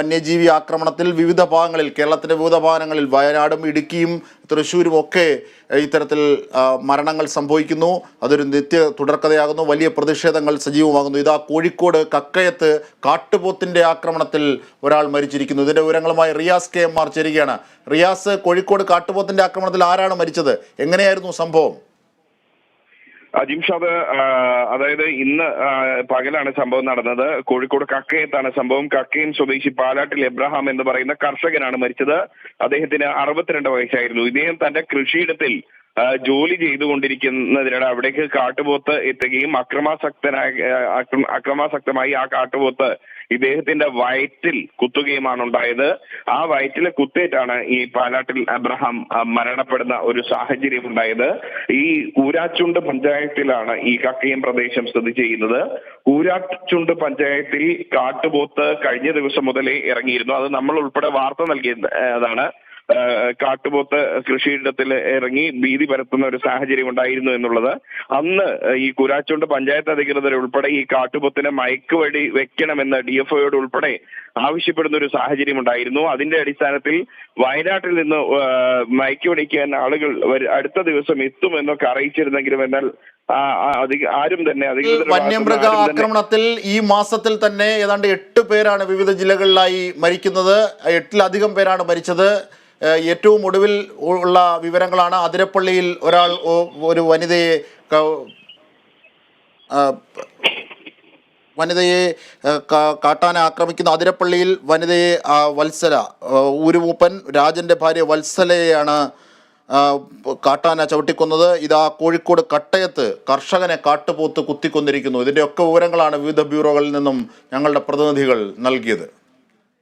വന്യജീവി ആക്രമണത്തിൽ വിവിധ ഭാഗങ്ങളിൽ, കേരളത്തിൻ്റെ വിവിധ ഭാഗങ്ങളിൽ, വയനാടും ഇടുക്കിയും തൃശ്ശൂരും ഒക്കെ ഇത്തരത്തിൽ മരണങ്ങൾ സംഭവിക്കുന്നു. അതൊരു തുടർക്കഥയാകുന്നു. വലിയ പ്രതിഷേധങ്ങൾ സജീവമാകുന്നു. ഇതാ കോഴിക്കോട് കക്കയത്ത് കാട്ടുപോത്തിൻ്റെ ആക്രമണത്തിൽ ഒരാൾ മരിച്ചിരിക്കുന്നു. ഇതിൻ്റെ വിവരങ്ങളുമായി റിയാസ് KM ചേരുകയാണ്. റിയാസ്, കോഴിക്കോട് കാട്ടുപോത്തിൻ്റെ ആക്രമണത്തിൽ ആരാണ് മരിച്ചത്? എങ്ങനെയായിരുന്നു സംഭവം? ജിംഷാദ്, അതായത് ഇന്ന് പകലാണ് സംഭവം നടന്നത്. കോഴിക്കോട് കക്കയത്താണ് സംഭവം. കക്കയം സ്വദേശി പാലാട്ടിൽ എബ്രഹാം എന്ന് പറയുന്ന കർഷകനാണ് മരിച്ചത്. അദ്ദേഹത്തിന് 62 വയസ്സായിരുന്നു. ഇദ്ദേഹം തന്റെ കൃഷിയിടത്തിൽ ജോലി ചെയ്തുകൊണ്ടിരിക്കുന്നതിനിടെ അവിടേക്ക് കാട്ടുപോത്ത് എത്തുകയും അക്രമാസക്തമായി ആ കാട്ടുപോത്ത് ഇദ്ദേഹത്തിന്റെ വയറ്റിൽ കുത്തുകയുമാണ് ഉണ്ടായത്. ആ വയറ്റിലെ കുത്തേറ്റാണ് ഈ പാലാട്ടിൽ അബ്രഹാം മരണപ്പെടുന്ന ഒരു സാഹചര്യം ഉണ്ടായത്. ഈ ഊരാച്ചുണ്ട് പഞ്ചായത്തിലാണ് ഈ കക്കയം പ്രദേശം സ്ഥിതി ചെയ്യുന്നത്. ഊരാച്ചുണ്ട് പഞ്ചായത്തിൽ കാട്ടുപോത്ത് കഴിഞ്ഞ ദിവസം മുതലേ ഇറങ്ങിയിരുന്നു. അത് നമ്മൾ ഉൾപ്പെടെ വാർത്ത നൽകിയതാണ്. കാട്ടുപോത്ത് കൃഷിയിടത്തിൽ ഇറങ്ങി ഭീതി പരത്തുന്ന ഒരു സാഹചര്യം ഉണ്ടായിരുന്നു എന്നുള്ളത്. അന്ന് ഈ കുരാച്ചുണ്ട് പഞ്ചായത്ത് അധികൃതർ ഉൾപ്പെടെ ഈ കാട്ടുപോത്തിനെ മയക്കുവെടി വെക്കണമെന്ന് DFOയോട് ഉൾപ്പെടെ ആവശ്യപ്പെടുന്ന ഒരു സാഹചര്യം ഉണ്ടായിരുന്നു. അതിന്റെ അടിസ്ഥാനത്തിൽ വയനാട്ടിൽ നിന്ന് മയക്കുവെടിക്കാൻ ആളുകൾ അടുത്ത ദിവസം എത്തുമെന്നൊക്കെ അറിയിച്ചിരുന്നെങ്കിലും എന്നാൽ ആരും തന്നെ വന്യമൃഗ ആക്രമണത്തിൽ ഈ മാസത്തിൽ തന്നെ ഏതാണ്ട് 8 പേരാണ് വിവിധ ജില്ലകളിലായി മരിക്കുന്നത്. 8-ലധികം പേരാണ് മരിച്ചത്. ഏറ്റവും ഒടുവിൽ ഉള്ള വിവരങ്ങളാണ് അതിരപ്പള്ളിയിൽ ഒരു വനിതയെ കാട്ടാന ആക്രമിക്കുന്ന അതിരപ്പള്ളിയിൽ വനിതയെ വത്സല, ഊരുമൂപ്പൻ രാജന്റെ ഭാര്യ വത്സലയെയാണ് കാട്ടാന ചവിട്ടിക്കൊന്നത്. ഇതാ കോഴിക്കോട് കട്ടയത്ത് കർഷകനെ കാട്ടുപോത്ത് കുത്തിക്കൊന്നിരിക്കുന്നു. ഇതിൻ്റെയൊക്കെ വിവരങ്ങളാണ് വിവിധ ബ്യൂറോകളിൽ നിന്നും ഞങ്ങളുടെ പ്രതിനിധികൾ നൽകിയത്.